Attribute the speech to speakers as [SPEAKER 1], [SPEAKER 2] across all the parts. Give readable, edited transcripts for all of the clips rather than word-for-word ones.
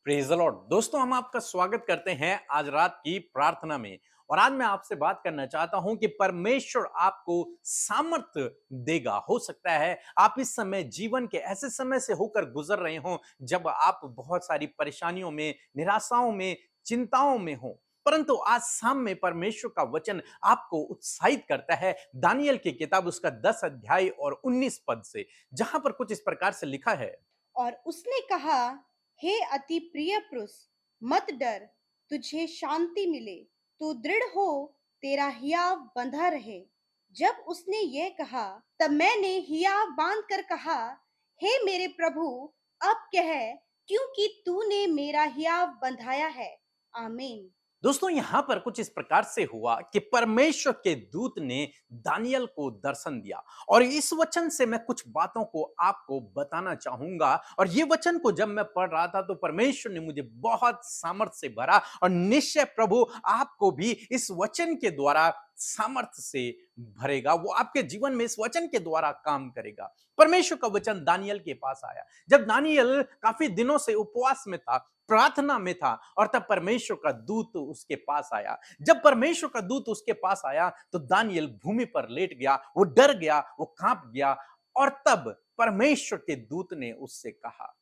[SPEAKER 1] Praise the Lord. दोस्तों, हम आपका स्वागत करते हैं आज रात की प्रार्थना में। और आज मैं आपसे बात करना चाहता हूं कि परमेश्वर आपको सामर्थ्य देगा। हो सकता है आप इस समय जीवन के ऐसे समय से होकर गुजर रहे हो जब आप बहुत सारी परेशानियों में, निराशाओं में, चिंताओं में हो, परंतु आज शाम में परमेश्वर का वचन आपको उत्साहित करता है। दानियल की किताब उसका 10 अध्याय और 19 पद से, जहां पर कुछ इस प्रकार से लिखा है।
[SPEAKER 2] और उसने कहा, हे अति प्रिय पुरुष, मत डर, तुझे शांति मिले, तू दृढ़ हो, तेरा हियाव बंधा रहे। जब उसने ये कहा, तब मैंने हियाव बांध कर कहा, हे मेरे प्रभु, अब कह, क्योंकि तूने मेरा हियाव बंधाया है। आमीन।
[SPEAKER 1] दोस्तों, यहां पर कुछ इस प्रकार से हुआ कि परमेश्वर के दूत ने दानियल को दर्शन दिया। और इस वचन से मैं कुछ बातों को आपको बताना चाहूंगा। और ये वचन को जब मैं पढ़ रहा था तो परमेश्वर ने मुझे बहुत सामर्थ्य से भरा। और निश्चय प्रभु आपको भी इस वचन के द्वारा सामर्थ्य से भरेगा। वो आपके जीवन में इस वचन के द्वारा काम करेगा। परमेश्वर का वचन दानियल के पास आया जब दानियल काफी दिनों से उपवास में था, प्रार्थना में था, और तब परमेश्वर का दूत उसके पास आया। जब परमेश्वर का दूत उसके पास आया तो दानियल भूमि पर लेट गया, वो डर गया, वो कांप गया। और तब परमेश्वर के दूत ने उससे कहा,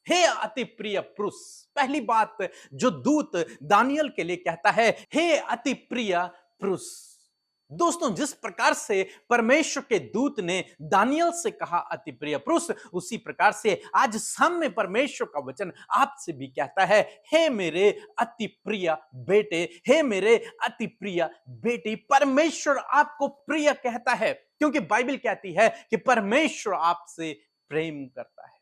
[SPEAKER 1] हे अति प्रिय पुरुष। पहली बात जो दूत दानियल के लिए कहता है, हे अति प्रिय पुरुष। दोस्तों, जिस प्रकार से परमेश्वर के दूत ने दानियल से कहा अति प्रिय पुरुष, उसी प्रकार से आज सामने परमेश्वर का वचन आपसे भी कहता है, हे मेरे अति प्रिय बेटे, हे मेरे अति प्रिय बेटी। परमेश्वर आपको प्रिय कहता है क्योंकि बाइबल कहती है कि परमेश्वर आपसे प्रेम करता है।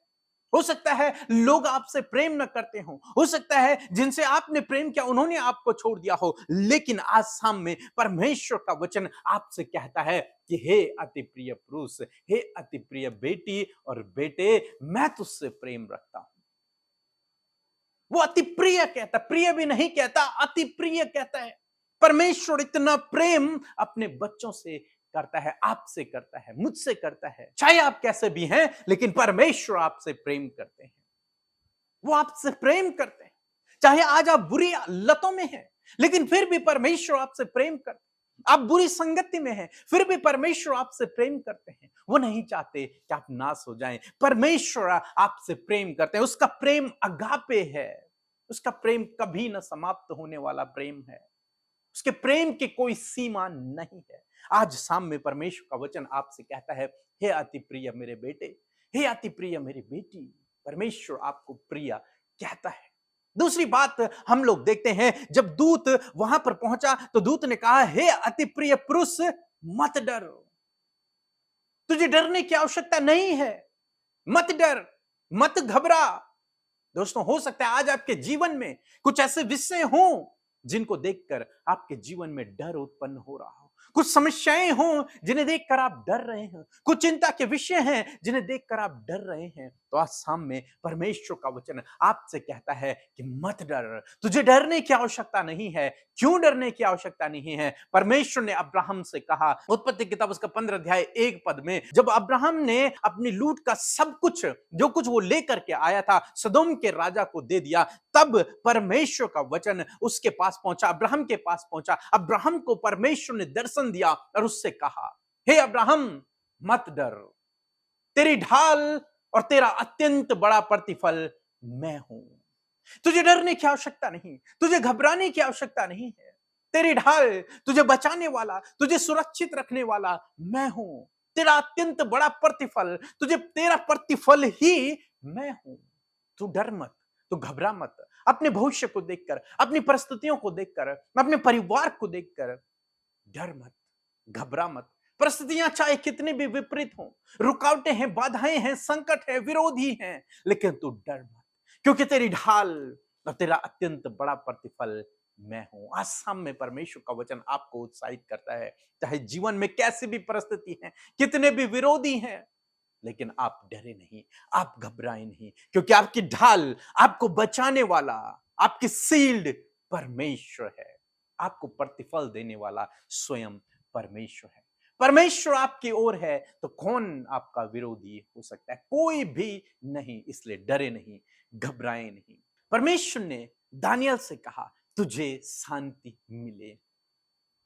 [SPEAKER 1] हो सकता है लोग आपसे प्रेम न करते हो सकता है जिनसे आपने प्रेम किया उन्होंने आपको छोड़ दिया हो, लेकिन आज शाम में परमेश्वर का वचन आपसे कहता है कि हे अति प्रिय पुरुष, हे अति प्रिय बेटी और बेटे, मैं तुझसे प्रेम रखता हूं। वो अति प्रिय कहता, प्रिय भी नहीं कहता, अति प्रिय कहता है। परमेश्वर इतना प्रेम अपने बच्चों से करता है, आपसे करता है, मुझसे करता है। चाहे आप कैसे भी हैं, लेकिन परमेश्वर आपसे प्रेम करते हैं। वो आपसे प्रेम करते हैं। चाहे आज आप बुरी लतों में हैं, लेकिन फिर भी परमेश्वर आपसे प्रेम करते हैं। आप बुरी संगति में हैं, फिर भी परमेश्वर आपसे प्रेम करते हैं। वो नहीं चाहते कि आप नाश हो जाएं। परमेश्वर आपसे प्रेम करते हैं। उसका प्रेम अगापे है। उसका प्रेम कभी न समाप्त होने वाला प्रेम है। उसके प्रेम की कोई सीमा नहीं है। आज शाम में परमेश्वर का वचन आपसे कहता है, हे अति प्रिय मेरे बेटे, हे अति प्रिय मेरी बेटी। परमेश्वर आपको प्रिय कहता है। दूसरी बात हम लोग देखते हैं, जब दूत वहां पर पहुंचा तो दूत ने कहा, हे अति प्रिय पुरुष, मत डर। तुझे डरने की आवश्यकता नहीं है। मत डर, मत घबरा। दोस्तों, हो सकता है आज आपके जीवन में कुछ ऐसे विषय हों जिनको देखकर आपके जीवन में डर उत्पन्न हो रहा हो। कुछ समस्याएं हों जिन्हें देखकर आप डर रहे हैं। कुछ चिंता के विषय हैं जिन्हें देखकर आप डर रहे हैं। तो आज शाम में परमेश्वर का वचन आपसे कहता है कि मत डर। तुझे डरने की आवश्यकता नहीं है। क्यों डरने की आवश्यकता नहीं है? परमेश्वर ने अब्राहम से कहा, उत्पत्ति किताब उसका 15 अध्याय 1 पद में, जब अब्राहम ने अपनी लूट का सब कुछ जो कुछ वो लेकर के आया था सदोम के राजा को दे दिया, तब परमेश्वर का वचन उसके पास पहुंचा, अब्राहम के पास पहुंचा। अब्राहम को परमेश्वर ने दर्शन दिया और उससे कहा, हे अब्राहम, मत डर, तेरी ढाल और तेरा अत्यंत बड़ा प्रतिफल मैं हूं। तुझे डरने की आवश्यकता नहीं, तुझे घबराने की आवश्यकता नहीं है। तेरी ढाल, तुझे बचाने वाला, तुझे सुरक्षित रखने वाला मैं हूं। तेरा अत्यंत बड़ा प्रतिफल, तुझे तेरा प्रतिफल ही मैं हूं। तू डर मत, तू घबरा मत। अपने भविष्य को देखकर, अपनी परिस्थितियों को देखकर, अपने परिवार को देखकर डर मत, घबरा मत। परिस्थितियां चाहे कितनी भी विपरीत हों, रुकावटें हैं, बाधाएं हैं, संकट है, विरोधी हैं, लेकिन तू डर मत, क्योंकि तेरी ढाल और तेरा अत्यंत बड़ा प्रतिफल मैं हूं। आज शाम में परमेश्वर का वचन आपको उत्साहित करता है। चाहे जीवन में कैसी भी परिस्थिति है, कितने भी विरोधी हैं, लेकिन आप डरे नहीं, आप घबराए नहीं, क्योंकि आपकी ढाल, आपको बचाने वाला, आपकी शील्ड परमेश्वर है। आपको प्रतिफल देने वाला स्वयं परमेश्वर है। परमेश्वर आपकी ओर है तो कौन आपका विरोधी हो सकता है? कोई भी नहीं। इसलिए डरे नहीं, घबराए नहीं। परमेश्वर ने दानियल से कहा, तुझे शांति मिले,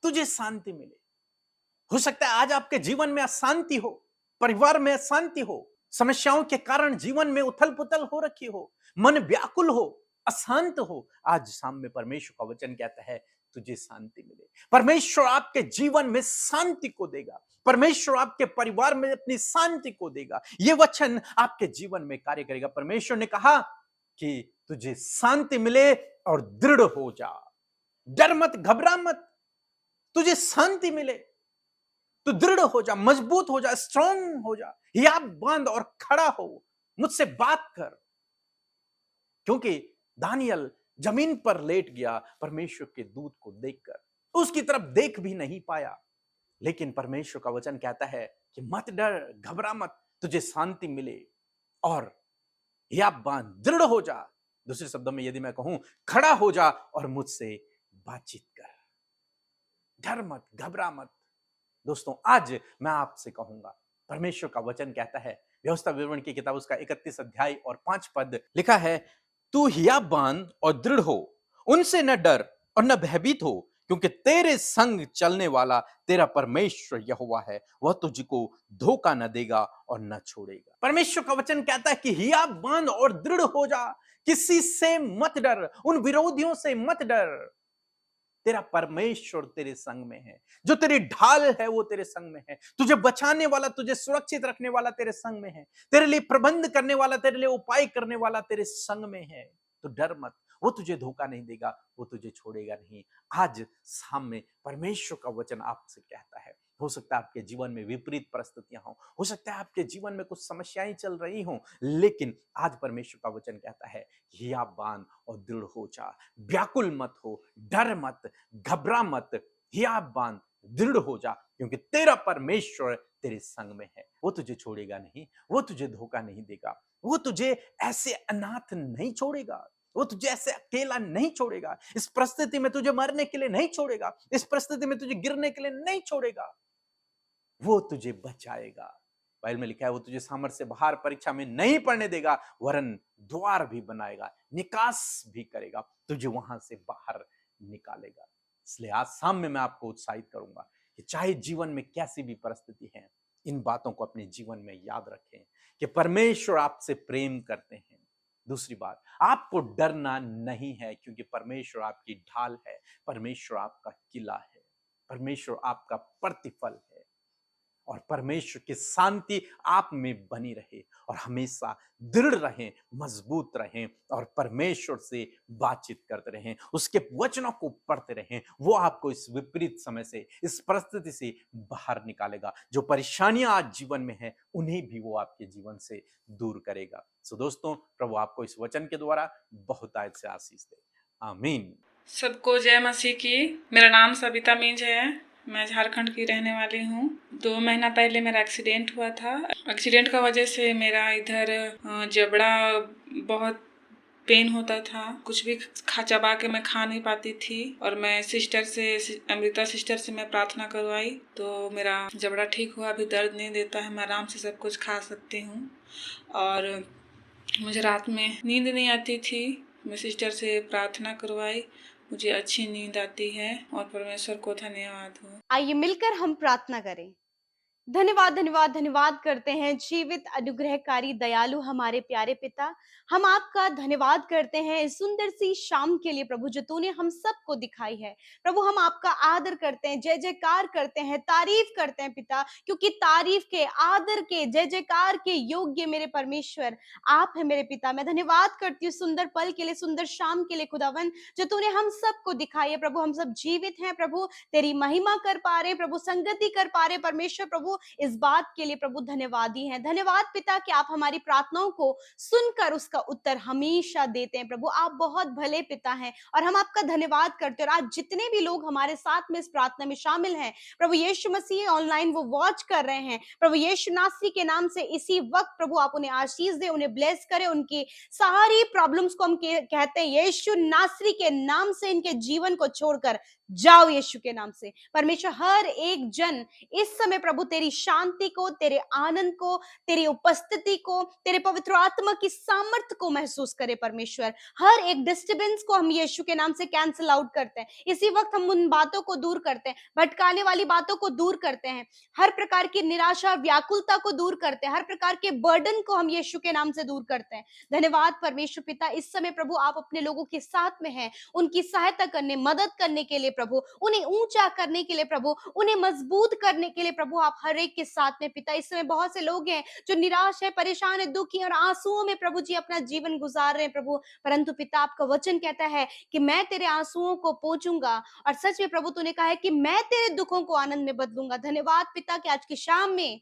[SPEAKER 1] तुझे शांति मिले। हो सकता है आज आपके जीवन में अशांति हो, परिवार में अशांति हो, समस्याओं के कारण जीवन में उथल पुथल हो रखी हो, मन व्याकुल हो, अशांत हो। आज शाम में परमेश्वर का वचन कहता है, तुझे शांति मिले। परमेश्वर आपके जीवन में शांति को देगा, परमेश्वर आपके परिवार में अपनी शांति को देगा। यह वचन आपके जीवन में कार्य करेगा। परमेश्वर ने कहा कि तुझे शांति मिले और दृढ़ हो जा, डर मत, घबरा मत, तुझे शांति मिले, तू दृढ़ हो जा, मजबूत हो जा, स्ट्रांग हो जा, हियाब बांध और खड़ा हो, मुझसे बात कर। क्योंकि दानियल जमीन पर लेट गया परमेश्वर के दूत को देखकर, उसकी तरफ देख भी नहीं पाया। लेकिन परमेश्वर का वचन कहता है कि मत डर, घबरा मत, तुझे शांति मिले और हियाब बांध, दृढ़ हो जा। दूसरे शब्दों में यदि मैं कहूं, खड़ा हो जा और मुझसे बातचीत कर, डर मत, घबरा मत। दोस्तों, आज मैं आपसे कहूंगा, परमेश्वर का वचन कहता है, व्यवस्था विवरण की किताब उसका 31 अध्याय और 5 पद लिखा है, तू हियाब बांध और दृढ़ हो, उनसे न डर और न भयभीत हो, क्योंकि तेरे संग चलने वाला तेरा परमेश्वर यहोवा है, वह तुझको धोखा न देगा और न छोड़ेगा। परमेश्वर का वचन कहता है कि हियाब बांध और दृढ़ हो जा, किसी से मत डर, उन विरोधियों से मत डर। तेरा परमेश्वर तेरे संग में है, जो तेरी ढाल है वो तेरे संग में है, तुझे बचाने वाला, तुझे सुरक्षित रखने वाला तेरे संग में है, तेरे लिए प्रबंध करने वाला, तेरे लिए उपाय करने वाला तेरे संग में है। तो डर मत, वो तुझे धोखा नहीं देगा, वो तुझे छोड़ेगा नहीं। आज सामने परमेश्वर का वचन आपसे कहता है, हो सकता है आपके जीवन में विपरीत परिस्थितियां हो सकता है आपके जीवन में कुछ समस्याएं चल रही हों, लेकिन आज परमेश्वर का वचन कहता है, हियाब बांध और दृढ़ हो जा, व्याकुल मत हो, डर मत, घबरा मत, हियाब बांध, दृढ़ हो जा, क्योंकि तेरा परमेश्वर तेरे संग में है। वो तुझे छोड़ेगा नहीं, वो तुझे धोखा नहीं देगा, वो तुझे ऐसे अनाथ नहीं छोड़ेगा, वो तुझे ऐसे अकेला नहीं छोड़ेगा, इस परिस्थिति में तुझे मरने के लिए नहीं छोड़ेगा, इस परिस्थिति में तुझे गिरने के लिए नहीं छोड़ेगा, वो तुझे बचाएगा। बाइबल में लिखा है, वो तुझे सामर्थ्य से बाहर परीक्षा में नहीं पड़ने देगा, वरन द्वार भी बनाएगा, निकास भी करेगा, तुझे वहां से बाहर निकालेगा। इसलिए आज शाम में मैं आपको उत्साहित करूंगा कि चाहे जीवन में कैसी भी परिस्थिति है, इन बातों को अपने जीवन में याद रखें कि परमेश्वर आपसे प्रेम करते हैं। दूसरी बात, आपको डरना नहीं है, क्योंकि परमेश्वर आपकी ढाल है, परमेश्वर आपका किला है, परमेश्वर आपका प्रतिफल है, और परमेश्वर की शांति आप में बनी रहे और हमेशा दृढ़ रहें, मजबूत रहें और परमेश्वर से बातचीत करते रहें, उसके वचनों को पढ़ते रहें। वो आपको इस विपरीत समय से, इस परिस्थिति से बाहर निकालेगा। जो परेशानियां आज जीवन में हैं, उन्हें भी वो आपके जीवन से दूर करेगा। सो दोस्तों, प्रभु आपको इस वचन के द्वारा बहुत से आशीष दे। आमीन।
[SPEAKER 3] सबको जय मसीह की। मेरा नाम सविता मिंज है, मैं झारखंड की रहने वाली हूँ। 2 महीना पहले मेरा एक्सीडेंट हुआ था। एक्सीडेंट का वजह से मेरा इधर जबड़ा बहुत पेन होता था, कुछ भी चबा के मैं खा नहीं पाती थी। और मैं सिस्टर से, अमृता सिस्टर से मैं प्रार्थना करवाई तो मेरा जबड़ा ठीक हुआ, अभी दर्द नहीं देता है, मैं आराम से सब कुछ खा सकती हूँ। और मुझे रात में नींद नहीं आती थी, मैं सिस्टर से प्रार्थना करवाई, मुझे अच्छी नींद आती है और परमेश्वर को धन्यवाद हो।
[SPEAKER 2] आइए मिलकर हम प्रार्थना करें। धन्यवाद धन्यवाद धन्यवाद करते हैं जीवित, अनुग्रहकारी, दयालु हमारे प्यारे पिता। हम आपका धन्यवाद करते हैं इस सुंदर सी शाम के लिए प्रभु, जो तूने हम सबको दिखाई है। प्रभु, हम आपका आदर करते हैं, जय जयकार करते हैं, तारीफ करते हैं पिता, क्योंकि तारीफ के, आदर के, जय जयकार के योग्य मेरे परमेश्वर आप है मेरे पिता। मैं धन्यवाद करती हूँ सुंदर पल के लिए, सुंदर शाम के लिए खुदावन, जो तूने हम सबको दिखाई है। प्रभु, हम सब जीवित हैं प्रभु, तेरी महिमा कर पा रहे प्रभु, संगति कर पा रहे परमेश्वर। प्रभु, इस बात के लिए प्रभु धन्यवादी हैं। धन्यवाद पिता कि आप हमारी प्रार्थनाओं को सुनकर उसका उत्तर हमेशा देते हैं। प्रभु, आप बहुत भले पिता हैं और हम आपका धन्यवाद करते हैं। और आज जितने भी लोग हमारे साथ में इस प्रार्थना में शामिल हैं, प्रभु यीशु मसीह ऑनलाइन वो वॉच कर रहे हैं, प्रभु यीशु नासरी के नाम से इसी वक्त प्रभु आप उन्हें आशीष दे, उन्हें ब्लेस करें। उनकी सारी प्रॉब्लम्स को हम कहते हैं यीशु नासरी के नाम से इनके जीवन को छोड़कर जाओ यीशु के नाम से। परमेश्वर हर एक जन इस समय प्रभु तेरी शांति को, तेरे आनंद को, तेरी उपस्थिति को, तेरे पवित्र आत्मा की सामर्थ्य को महसूस करे परमेश्वर। हर एक डिस्टर्बेंस को हम यीशु के नाम से कैंसिल आउट करते हैं। इसी वक्त हम उन बातों को दूर करते हैं, भटकाने वाली बातों को दूर करते हैं, हर प्रकार की निराशा व्याकुलता को दूर करते हैं, हर प्रकार के बर्डन को हम यीशु के नाम से दूर करते हैं। धन्यवाद परमेश्वर पिता, इस समय प्रभु आप अपने लोगों के साथ में हैं, उनकी सहायता करने, मदद करने के लिए प्रभु, उन्हें ऊंचा करने के लिए प्रभु, उन्हें मजबूत करने के लिए प्रभु आप हर एक के साथ में पिता। इस समय बहुत से लोग हैं जो निराश है, परेशान है, दुखी और आंसुओं में प्रभु जी अपना जीवन गुजार रहे हैं प्रभु, परंतु पिता आपका वचन कहता है कि मैं तेरे आंसुओं को पोंछूंगा, और सच में प्रभु तूने कहा है कि मैं तेरे दुखों को आनंद में बदलूंगा। धन्यवाद पिता कि आज की शाम में,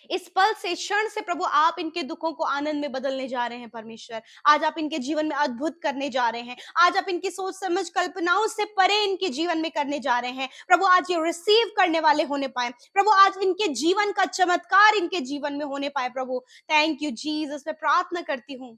[SPEAKER 2] इस पल से, क्षण से प्रभु आप इनके दुखों को आनंद में बदलने जा रहे हैं परमेश्वर। आज आप इनके जीवन में अद्भुत करने जा रहे हैं। आज आप इनकी सोच समझ कल्पनाओं से परे इनके जीवन में करने जा रहे हैं प्रभु। आज ये रिसीव करने वाले होने पाए प्रभु, आज इनके जीवन का चमत्कार इनके जीवन में होने पाए प्रभु। Thank you Jesus. मैं प्रार्थना करती हूँ,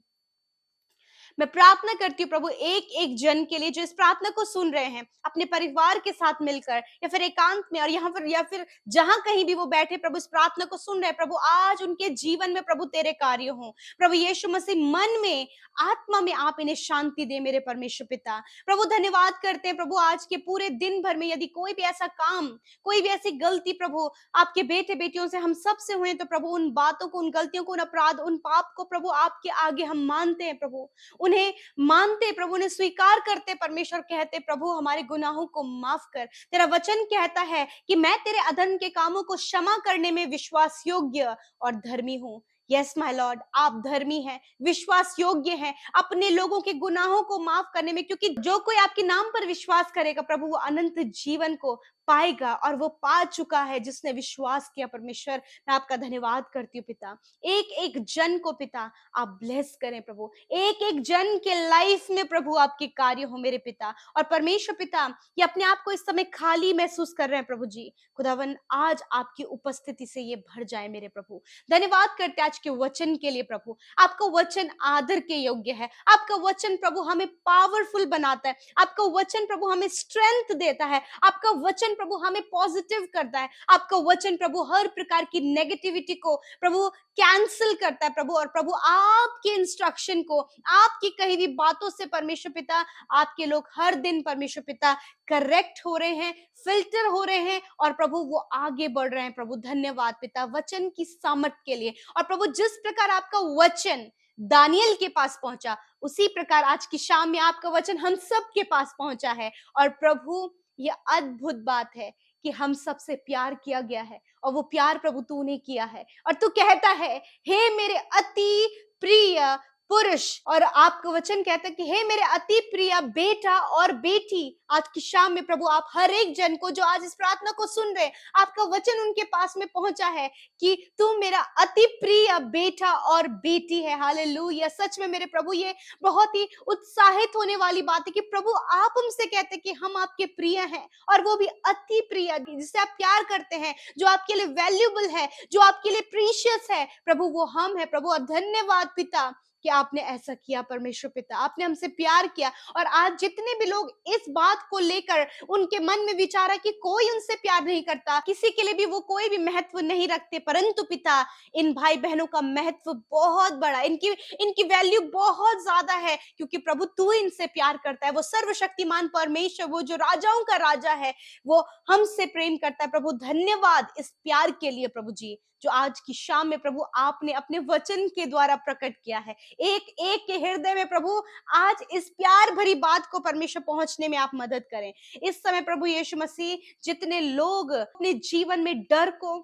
[SPEAKER 2] मैं प्रार्थना करती हूँ प्रभु एक एक जन के लिए जो इस प्रार्थना को सुन रहे हैं, अपने परिवार के साथ मिलकर या फिर एकांत में, और यहाँ पर या फिर जहां कहीं भी वो बैठे प्रभु इस प्रार्थना को सुन रहे हैं प्रभु, आज उनके जीवन में प्रभु तेरे कार्य हो प्रभु। यीशु मसीह मन में, आत्मा में आप इन्हें शांति दे मेरे परमेश्वर पिता। प्रभु धन्यवाद करते हैं प्रभु, आज के पूरे दिन भर में यदि कोई भी ऐसा काम, कोई भी ऐसी गलती प्रभु आपके बेटे बेटियों से, हम सब से हुए, तो प्रभु उन बातों को, उन गलतियों को, उन अपराध, उन पाप को प्रभु आपके आगे हम मानते हैं प्रभु, उन्हें मानते प्रभु, उन्हें स्वीकार करते परमेश्वर, कहते प्रभु हमारे गुनाहों को माफ कर। तेरा वचन कहता है कि मैं तेरे अधर्म के कामों को क्षमा करने में विश्वास योग्य और धर्मी हूं। यस माय लॉर्ड, आप धर्मी हैं, विश्वास योग्य हैं अपने लोगों के गुनाहों को माफ करने में, क्योंकि जो कोई आपके नाम पर विश्वास करेगा प्रभु वो अनंत जीवन को पाएगा, और वो पा चुका है जिसने विश्वास किया। परमेश्वर मैं आपका धन्यवाद करती हूँ पिता। एक एक जन को पिता आप ब्लेस करें प्रभु, एक एक जन के लाइफ में प्रभु आपके कार्य हो मेरे पिता। और परमेश्वर पिता ये अपने आप को इस समय खाली महसूस कर रहे हैं प्रभु जी, खुदावन आज आपकी उपस्थिति से ये भर जाए मेरे प्रभु। धन्यवाद करते आज के वचन के लिए प्रभु, आपका वचन आदर के योग्य है, आपका वचन प्रभु हमें पावरफुल बनाता है, आपका वचन प्रभु हमें स्ट्रेंथ देता है, आपका वचन प्रभु हमें पॉजिटिव करता है, आपका वचन प्रभु हर प्रकार की नेगेटिविटी को प्रभु कैंसिल करता है प्रभु। और प्रभु आपके इंस्ट्रक्शन को, आपकी कही हुई बातों से परमेश्वर पिता आपके लोग हर दिन परमेश्वर पिता करेक्ट हो रहे हैं, फिल्टर हो रहे हैं, और प्रभु वो आगे बढ़ रहे हैं प्रभु। धन्यवाद पिता वचन की सामर्थ के लिए। और प्रभु जिस प्रकार आपका वचन दानियल के पास पहुंचा, उसी प्रकार आज की शाम में आपका वचन हम सब के पास पहुंचा है। और प्रभु ये अद्भुत बात है कि हम सबसे प्यार किया गया है, और वो प्यार प्रभु तूने किया है, और तू कहता है हे मेरे अति प्रिय पुरुष, और आपका वचन कहता है कि हे मेरे अति प्रिय बेटा और बेटी। आज की शाम में प्रभु आप हर एक जन को जो आज इस प्रार्थना को सुन रहे, आपका वचन उनके पास में पहुंचा है कि तू मेरा अति प्रिय बेटा और बेटी है। हालेलुया। सच में मेरे प्रभु ये बहुत ही उत्साहित होने वाली बात है कि प्रभु आप हमसे कहते कि हम आपके प्रिय हैं, और वो भी अति प्रिय, जिससे आप प्यार करते हैं, जो आपके लिए वैल्यूएबल है, जो आपके लिए प्रीशियस है प्रभु, वो हम है प्रभु। और धन्यवाद पिता कि आपने ऐसा किया परमेश्वर पिता, आपने हमसे प्यार किया। और आज जितने भी लोग इस बात को लेकर उनके मन में विचार है कि कोई उनसे प्यार नहीं करता, किसी के लिए भी वो कोई भी महत्व नहीं रखते, परंतु पिता इन भाई बहनों का महत्व बहुत बड़ा, इनकी वैल्यू बहुत ज्यादा है, क्योंकि प्रभु तू इनसे प्यार करता है। वो सर्वशक्तिमान परमेश्वर, वो जो राजाओं का राजा है, वो हमसे प्रेम करता है प्रभु। धन्यवाद इस प्यार के लिए प्रभु जी, जो आज की शाम में प्रभु आपने अपने वचन के द्वारा प्रकट किया है। एक एक के हृदय में प्रभु आज इस प्यार भरी बात को परमेश्वर पहुंचने में आप मदद करें। इस समय प्रभु यीशु मसीह जितने लोग अपने जीवन में डर को,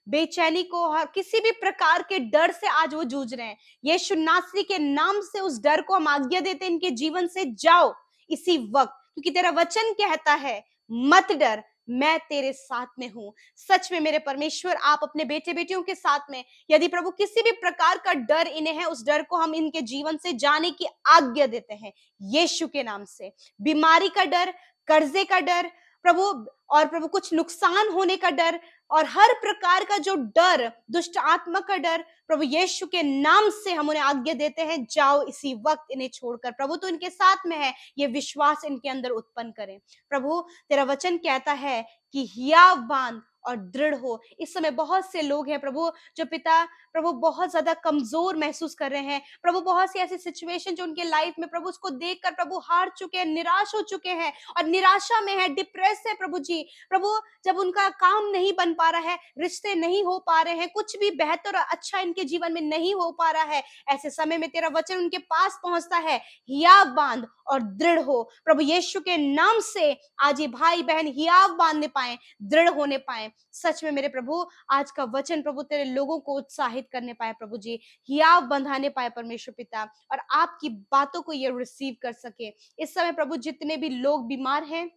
[SPEAKER 2] बेचैनी को और किसी भी प्रकार के डर से आज वो जूझ रहे हैं, यीशु नासरी के नाम से उस डर को हम आज्ञा देते हैं, इनके जीवन से जाओ इसी वक्त, क्योंकि तेरा वचन कहता है मत डर, मैं तेरे साथ में हूं। सच में मेरे परमेश्वर आप अपने बेटे बेटियों के साथ में, यदि प्रभु किसी भी प्रकार का डर इन्हें है, उस डर को हम इनके जीवन से जाने की आज्ञा देते हैं यीशु के नाम से। बीमारी का डर, कर्जे का डर प्रभु, और प्रभु कुछ नुकसान होने का डर, और हर प्रकार का जो डर, दुष्ट आत्मा का डर, प्रभु यीशु के नाम से हम उन्हें आज्ञा देते हैं, जाओ इसी वक्त इन्हें छोड़कर। प्रभु तो इनके साथ में है, ये विश्वास इनके अंदर उत्पन्न करें। प्रभु तेरा वचन कहता है कि हियाव बांध और दृढ़ हो। इस समय बहुत से लोग हैं प्रभु जो पिता प्रभु बहुत ज्यादा कमजोर महसूस कर रहे हैं प्रभु, बहुत सी ऐसी सिचुएशन जो उनके लाइफ में प्रभु उसको देखकर प्रभु हार चुके हैं, निराश हो चुके हैं और निराशा में है, डिप्रेस है प्रभु जी। प्रभु जब उनका काम नहीं बन पा रहा है, रिश्ते नहीं हो पा रहे हैं, कुछ भी बेहतर और अच्छा इनके जीवन में नहीं हो पा रहा है, ऐसे समय में तेरा वचन उनके पास पहुंचता है, हियाव बांध और दृढ़ हो। प्रभु यीशु के नाम से आज ये भाई बहन हियाव बांधने पाए, दृढ़ होने पाए। सच में मेरे प्रभु आज का वचन प्रभु तेरे लोगों को उत्साहित करने पाए प्रभु जी, हियाव बंधाने पाए परमेश्वर पिता, और आपकी बातों को ये रिसीव कर सके। इस समय प्रभु जितने भी लोग बीमार हैं,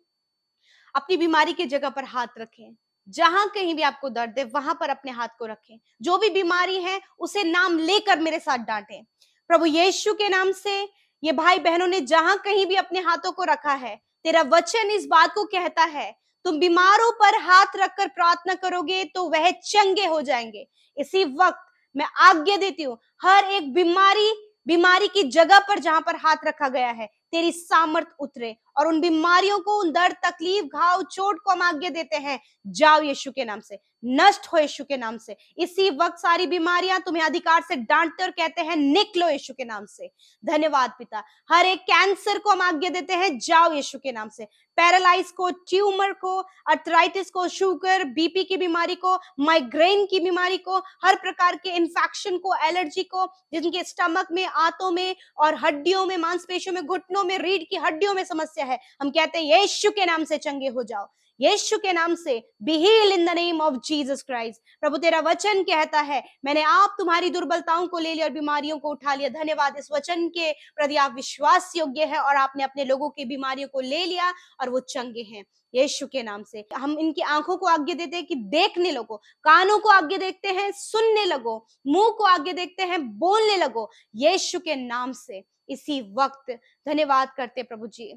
[SPEAKER 2] अपनी बीमारी की जगह पर हाथ रखें। जहां कहीं भी आपको दर्द है वहां पर अपने हाथ को रखें। जो भी बीमारी है उसे नाम लेकर मेरे साथ डांटें प्रभु यीशु के नाम से। ये भाई बहनों ने जहां कहीं भी अपने हाथों को रखा है, तेरा वचन इस बात को कहता है, तुम बीमारों पर हाथ रखकर प्रार्थना करोगे तो वह चंगे हो जाएंगे। इसी वक्त मैं आज्ञा देती हूँ, हर एक बीमारी की जगह पर जहां पर हाथ रखा गया है, तेरी सामर्थ उतरे और उन बीमारियों को, उन दर्द, तकलीफ, घाव, चोट को हम आज्ञा देते हैं, जाओ यीशु के नाम से, नष्ट हो यीशु के नाम से। इसी वक्त सारी बीमारियां तुम्हें अधिकार से डांटते और कहते हैं, निकलो यीशु के नाम से। धन्यवाद पिता। हर एक कैंसर को हम आज्ञा देते हैं, जाओ यीशु के नाम से। पैरालाइज को, ट्यूमर को, अर्थराइटिस को, शुगर, बीपी की बीमारी को, माइग्रेन की बीमारी को, हर प्रकार के इन्फेक्शन को, एलर्जी को, जिनके स्टमक में, आंतों में और हड्डियों में, मांसपेशियों में, घुटनों में, रीढ़ की हड्डियों में समस्या है, हम कहते हैं यीशु के नाम से चंगे हो जाओ, यीशु के नाम से be healed in the name of Jesus Christ. प्रभु तेरा वचन कहता है, मैंने आप तुम्हारी दुर्बलताओं को ले लिया और बीमारियों को उठा लिया। धन्यवाद, इस वचन के प्रति आप विश्वास योग्य है और आपने अपने लोगों की बीमारियों को ले लिया और वो चंगे हैं यीशु के नाम से। हम इनकी आंखों को आज्ञा देते हैं कि देखने लगो, कानों को आज्ञा देखते हैं सुनने लगो, मुंह को आज्ञा देखते हैं बोलने लगो, यीशु के नाम से इसी वक्त। धन्यवाद करते प्रभु जी।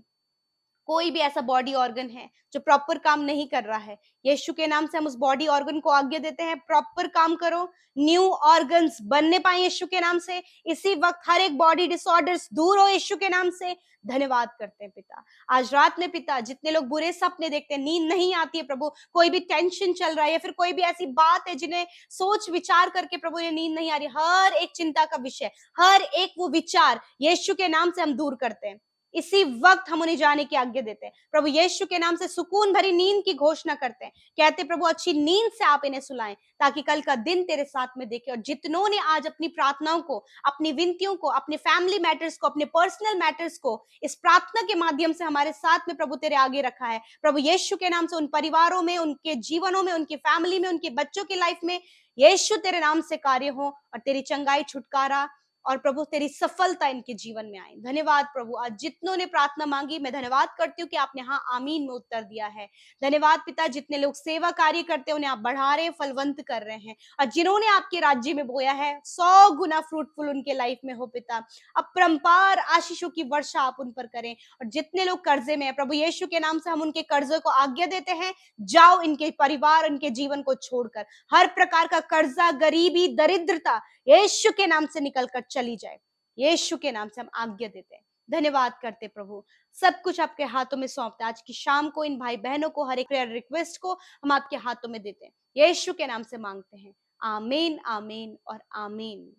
[SPEAKER 2] कोई भी ऐसा बॉडी ऑर्गन है जो प्रॉपर काम नहीं कर रहा है, यीशु के नाम से हम उस बॉडी ऑर्गन को आज्ञा देते हैं, प्रॉपर काम करो, न्यू ऑर्गन्स बनने पाए यीशु के नाम से। इसी वक्त हर एक बॉडी डिसऑर्डर्स दूर हो यीशु के नाम से। धन्यवाद करते हैं पिता। आज रात में पिता, जितने लोग बुरे सपने देखते हैं, नींद नहीं आती है प्रभु, कोई भी टेंशन चल रहा है या फिर कोई भी ऐसी बात है जिन्हें सोच विचार करके प्रभु ने नींद नहीं आ रही, हर एक चिंता का विषय, हर एक वो विचार यीशु के नाम से हम दूर करते हैं। इसी वक्त हम उन्हें जाने की आज्ञा देते हैं प्रभु यीशु के नाम से। सुकून भरी नींद की घोषणा करते हैं, कहते प्रभु अच्छी नींद से आप इन्हें सुलाएं ताकि कल का दिन तेरे साथ में देखे। और जितनों ने आज अपनी प्रार्थनाओं को, अपनी विनतियों को, अपने फैमिली मैटर्स को, अपने पर्सनल मैटर्स को इस प्रार्थना के माध्यम से हमारे साथ में प्रभु तेरे आगे रखा है, प्रभु यीशु के नाम से उन परिवारों में, उनके जीवनों में, उनकी फैमिली में, उनके बच्चों की लाइफ में यीशु तेरे नाम से कार्य हो और तेरी चंगाई, छुटकारा और प्रभु तेरी सफलता इनके जीवन में आए। धन्यवाद प्रभु। आज जितनों ने प्रार्थना मांगी, मैं धन्यवाद करती हूँ कि आपने हाँ आमीन में उत्तर दिया है। धन्यवाद पिता, जितने लोग सेवा कार्य करते हैं उन्हें आप बढ़ा रहे, फलवंत कर रहे हैं, और जिन्होंने आपके राज्य में बोया है 100 गुना फ्रूटफुल उनके लाइफ में हो पिता। अपरंपार आशीषों की वर्षा आप उन पर करें। और जितने लोग कर्जे में है प्रभु यीशु के नाम से हम उनके कर्जों को आज्ञा देते हैं, जाओ इनके परिवार, इनके जीवन को छोड़कर हर प्रकार का कर्जा, गरीबी, दरिद्रता यीशु के नाम से निकलकर चली जाए। यीशु के नाम से हम आज्ञा देते हैं। धन्यवाद करते प्रभु, सब कुछ आपके हाथों में सौंपते। आज की शाम को इन भाई बहनों को, हर एक प्रेयर रिक्वेस्ट को हम आपके हाथों में देते हैं, यीशु के नाम से मांगते हैं। आमीन, आमीन और आमीन।